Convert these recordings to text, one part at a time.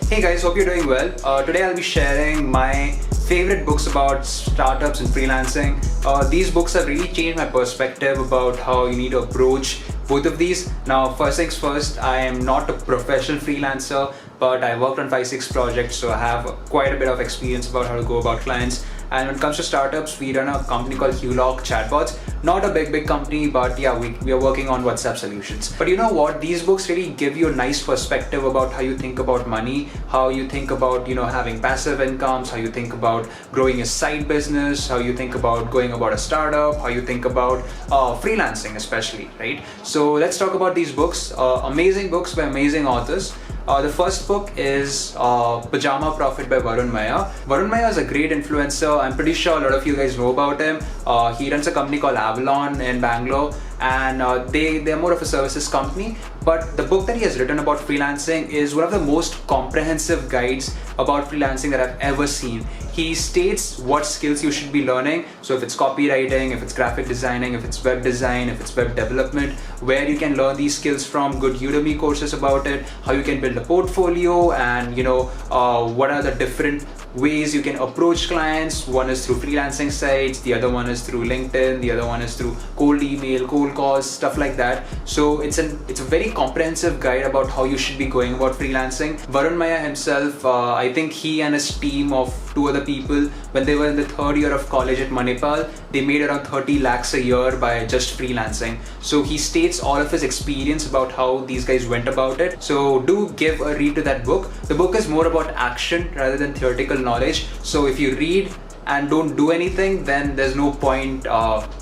Hey guys, hope you're doing well. Today I'll be sharing my favorite books about startups and freelancing. These books have really changed my perspective about how you need to approach both of these. Now, first things first, I am not a professional freelancer, but I worked on 5-6 projects, so I have quite a bit of experience about how to go about clients. And when it comes to startups, we run a company called Untitled Chatbots. Not a big company, but yeah, we are working on WhatsApp solutions. But you know what? These books really give you a nice perspective about how you think about money, how you think about, having passive incomes, how you think about growing a side business, how you think about going about a startup, how you think about freelancing especially, right? So let's talk about these books. Amazing books by amazing authors. The first book is Pajama Profit by Varun Maya. Varun Maya is a great influencer. I'm pretty sure a lot of you guys know about him. He runs a company called Avalon in Bangalore, and they're more of a services company. But the book that he has written about freelancing is one of the most comprehensive guides about freelancing that I've ever seen. He states what skills you should be learning. So if it's copywriting, if it's graphic designing, if it's web design, if it's web development, where you can learn these skills from, good Udemy courses about it, how you can build a portfolio, and what are the different ways you can approach clients. One is through freelancing sites, the other one is through LinkedIn, the other one is through cold email, cold calls, stuff like that. So it's a very comprehensive guide about how you should be going about freelancing. Varun Maya himself, I think he and his team of 2 other people, when they were in the 3rd year of college at Manipal, they made around 30 lakhs a year by just freelancing. So he states all of his experience about how these guys went about it. So do give a read to that book. The book is more about action rather than theoretical knowledge. So if you read and don't do anything, then there's no point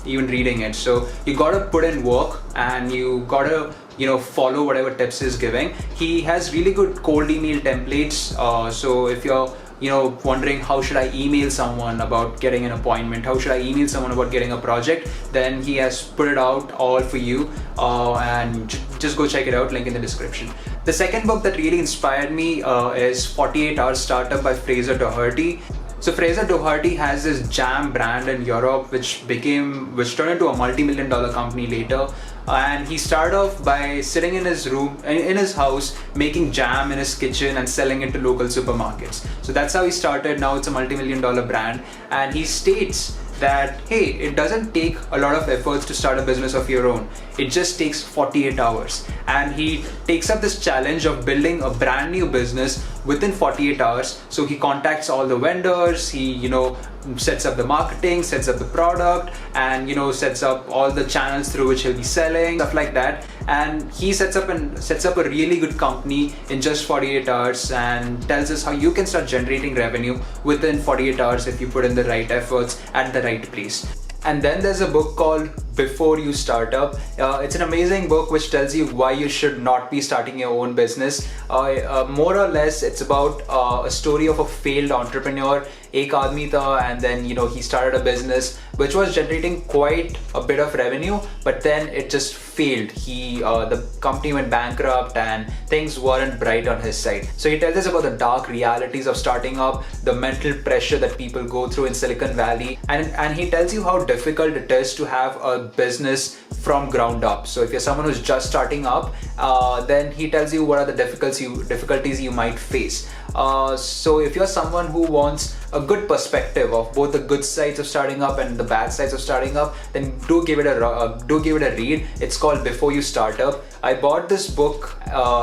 even reading it. So you gotta put in work, and you gotta follow whatever tips he's giving. He has really good cold email templates. So if you're wondering how should I email someone about getting an appointment, how should I email someone about getting a project, then he has put it out all for you, and just go check it out, link in the description. The second book that really inspired me is 48 Hour Startup by Fraser Doherty. So Fraser Doherty has this jam brand in Europe which turned into a multi-million-dollar company later. And he started off by sitting in his room, in his house, making jam in his kitchen and selling it to local supermarkets. So that's how he started. Now it's a multi-million-dollar brand. And he states that, hey, it doesn't take a lot of efforts to start a business of your own. It just takes 48 hours. And he takes up this challenge of building a brand new business within 48 hours. So he contacts all the vendors, he, sets up the marketing, sets up the product, and, sets up all the channels through which he'll be selling, stuff like that. And he sets up a really good company in just 48 hours and tells us how you can start generating revenue within 48 hours if you put in the right efforts at the right place. And then there's a book called Before You Start Up. It's an amazing book which tells you why you should not be starting your own business. More or less, it's about a story of a failed entrepreneur, Ek Aadmi Tha, and then he started a business which was generating quite a bit of revenue, but then it just failed. The company went bankrupt and things weren't bright on his side. So he tells us about the dark realities of starting up, the mental pressure that people go through in Silicon Valley, and he tells you how difficult it is to have a business from ground up. So if you're someone who's just starting up, then he tells you what are the difficulties you might face. So if you're someone who wants a good perspective of both the good sides of starting up and the bad sides of starting up, then do give it a read. It's called Before You Start Up. I bought this book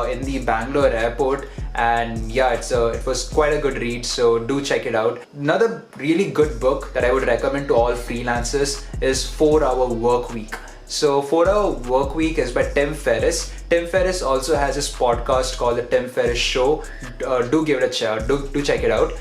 in the Bangalore airport, and yeah, it was quite a good read, so do check it out. Another really good book that I would recommend to all freelancers is 4-Hour Work Week. So 4-Hour Work Week is by Tim Ferriss. Tim Ferriss also has his podcast called The Tim Ferriss Show. Do give it a shot, do check it out.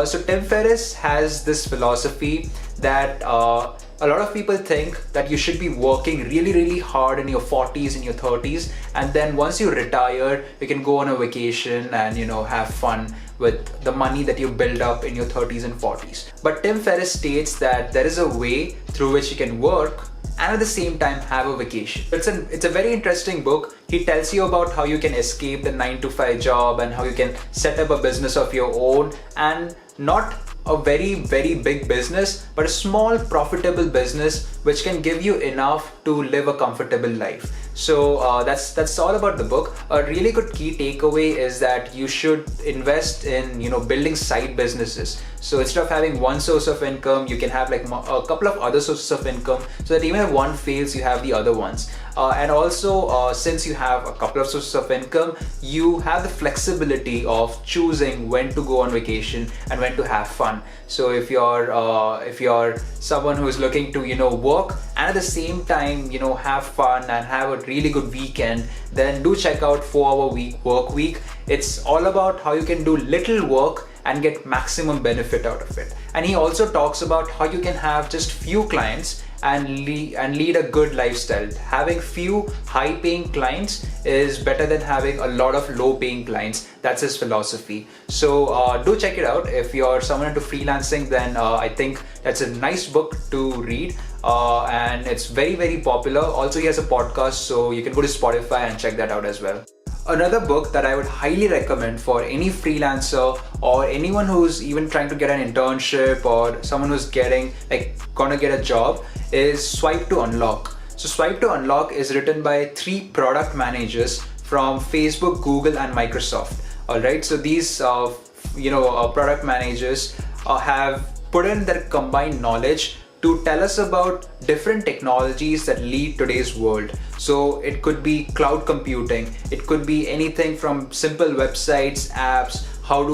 So Tim Ferriss has this philosophy that a lot of people think that you should be working really hard in your 40s and your 30s, and then once you retire, you can go on a vacation and have fun with the money that you build up in your 30s and 40s. But Tim Ferriss states that there is a way through which you can work and at the same time have a vacation. It's a very interesting book. He tells you about how you can escape the 9-to-5 job and how you can set up a business of your own, and not a very big business, but a small profitable business which can give you enough to live a comfortable life. So that's all about the book. A really good key takeaway is that you should invest in building side businesses. So instead of having one source of income, you can have like a couple of other sources of income, so that even if one fails, you have the other ones. And also, since you have a couple of sources of income, you have the flexibility of choosing when to go on vacation and when to have fun. So if you're someone who is looking to work and at the same time have fun and have a really good weekend, then do check out 4-Hour Work Week. It's all about how you can do little work and get maximum benefit out of it. And he also talks about how you can have just few clients and lead a good lifestyle. Having few high-paying clients is better than having a lot of low-paying clients. That's his philosophy. So do check it out. If you're someone into freelancing, then I think that's a nice book to read. And it's very, very popular. Also, he has a podcast, so you can go to Spotify and check that out as well. Another book that I would highly recommend for any freelancer or anyone who's even trying to get an internship or someone who's gonna get a job is Swipe to Unlock. So Swipe to Unlock is written by 3 product managers from Facebook, Google and Microsoft. Alright, so these product managers have put in their combined knowledge to tell us about different technologies that lead today's world. So it could be cloud computing, it could be anything from simple websites, apps. How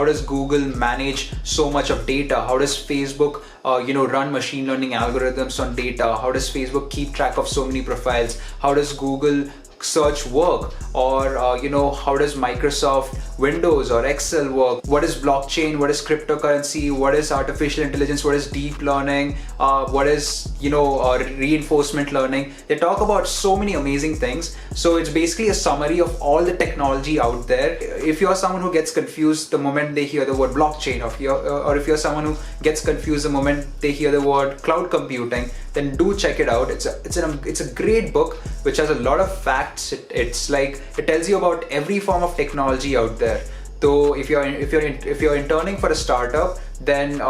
does Google manage so much of data? How does Facebook run machine learning algorithms on data? How does Facebook keep track of so many profiles? How does Google search work? Or how does Microsoft Windows or Excel work? What is blockchain? What is cryptocurrency? What is artificial intelligence? What is deep learning? What is reinforcement learning? They talk about so many amazing things. So it's basically a summary of all the technology out there. If you're someone who gets confused the moment they hear the word blockchain, or if you're someone who gets confused the moment they hear the word cloud computing, then do check it out. It's a great book which has a lot of facts. It tells you about every form of technology out there. So if you're interning for a startup, then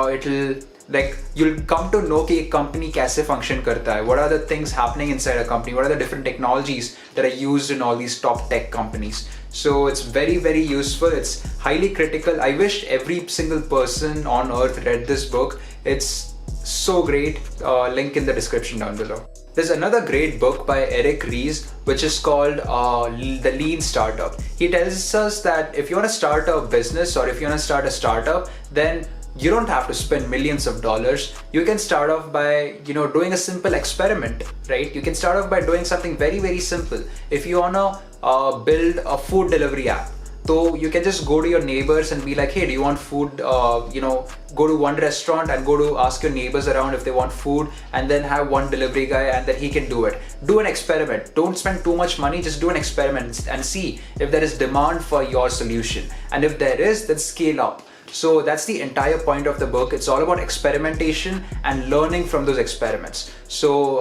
you'll come to know कि एक company कैसे function करता है. What are the things happening inside a company? What are the different technologies that are used in all these top tech companies? So it's very, very useful. It's highly critical. I wish every single person on earth read this book. It's so great. Link in the description down below. There's another great book by Eric Ries, which is called The Lean Startup. He tells us that if you want to start a business or if you want to start a startup, then you don't have to spend millions of dollars. You can start off by doing a simple experiment, right? You can start off by doing something very, very simple. If you want to build a food delivery app, so you can just go to your neighbors and be like, hey, do you want food? Go to one restaurant and go to ask your neighbors around if they want food, and then have one delivery guy and then he can do it. Do an experiment. Don't spend too much money, just do an experiment and see if there is demand for your solution. And if there is, then scale up. So that's the entire point of the book. It's all about experimentation and learning from those experiments. So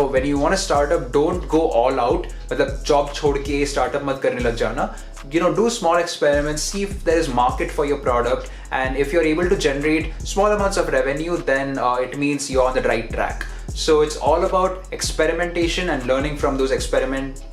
when you want to start up, don't go all out. मतलब job छोड़ के startup मत करने लग जाना. Do small experiments, see if there is market for your product, and if you're able to generate small amounts of revenue, then it means you're on the right track. So it's all about experimentation and learning from those experiments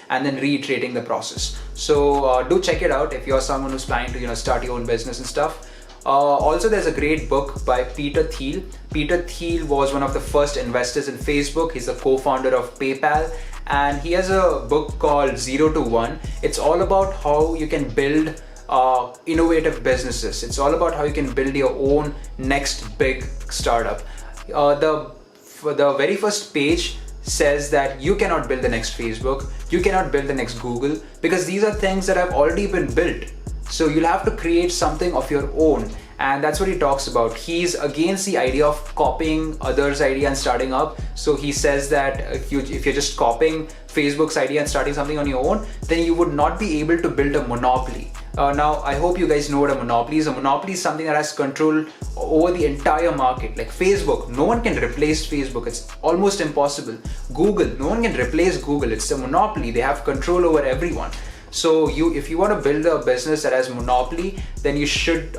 and then reiterating the process. So do check it out if you're someone who's planning to start your own business and stuff. Also, there's a great book by Peter Thiel. Peter Thiel was one of the first investors in Facebook. He's the co-founder of PayPal, and he has a book called 0 to 1. It's all about how you can build innovative businesses. It's all about how you can build your own next big startup. The very first page says that you cannot build the next Facebook, you cannot build the next Google, because these are things that have already been built. So you'll have to create something of your own, and that's what he talks about. He's against the idea of copying others' idea and starting up. So he says that if you're just copying Facebook's idea and starting something on your own, then you would not be able to build a monopoly. Now, I hope you guys know what a monopoly is. A monopoly is something that has control over the entire market. Like Facebook, no one can replace Facebook. It's almost impossible. Google, no one can replace Google. It's a monopoly. They have control over everyone. So if you want to build a business that has monopoly, then you should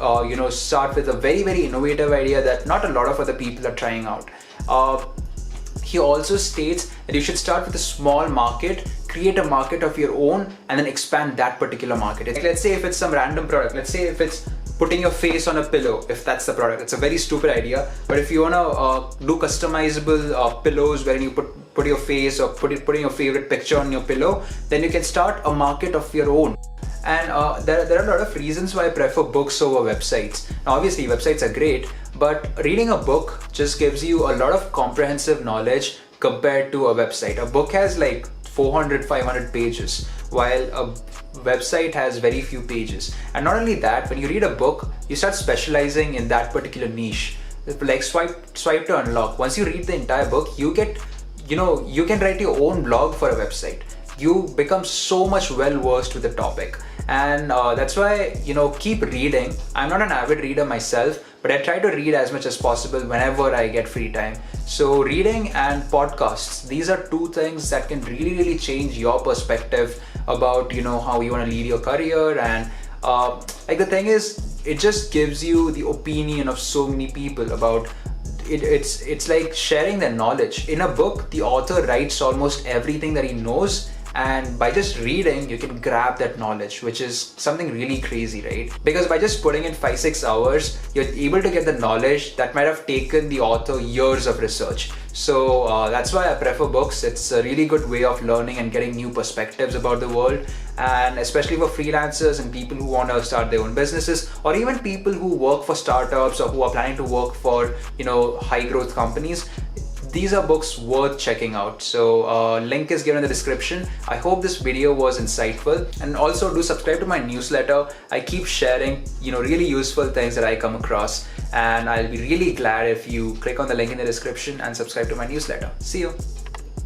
start with a very, very innovative idea that not a lot of other people are trying out. he also states that you should start with a small market, create a market of your own, and then expand that particular market. Like, let's say if it's some random product, let's say if it's putting your face on a pillow, if that's the product. It's a very stupid idea, but if you want to do customizable pillows where you put your face or putting your favorite picture on your pillow, then you can start a market of your own. And there are a lot of reasons why I prefer books over websites. Now obviously websites are great, but reading a book just gives you a lot of comprehensive knowledge compared to a website. A book has like 400, 500 pages, while a website has very few pages. And not only that, when you read a book, you start specializing in that particular niche. Like swipe to unlock. Once you read the entire book, you can write your own blog for a website. You become so much well versed with the topic. And that's why, keep reading. I'm not an avid reader myself, but I try to read as much as possible whenever I get free time. So reading and podcasts, these are two things that can really, really change your perspective about, how you want to lead your career. And the thing is, it just gives you the opinion of so many people about it. It's like sharing their knowledge. In a book, the author writes almost everything that he knows, and by just reading, you can grab that knowledge, which is something really crazy, right? Because by just putting in 5-6 hours, you're able to get the knowledge that might have taken the author years of research. So that's why I prefer books. It's a really good way of learning and getting new perspectives about the world. And especially for freelancers and people who want to start their own businesses, or even people who work for startups or who are planning to work for, high growth companies. These are books worth checking out. So link is given in the description. I hope this video was insightful, and also do subscribe to my newsletter. I keep sharing, really useful things that I come across, and I'll be really glad if you click on the link in the description and subscribe to my newsletter. See you.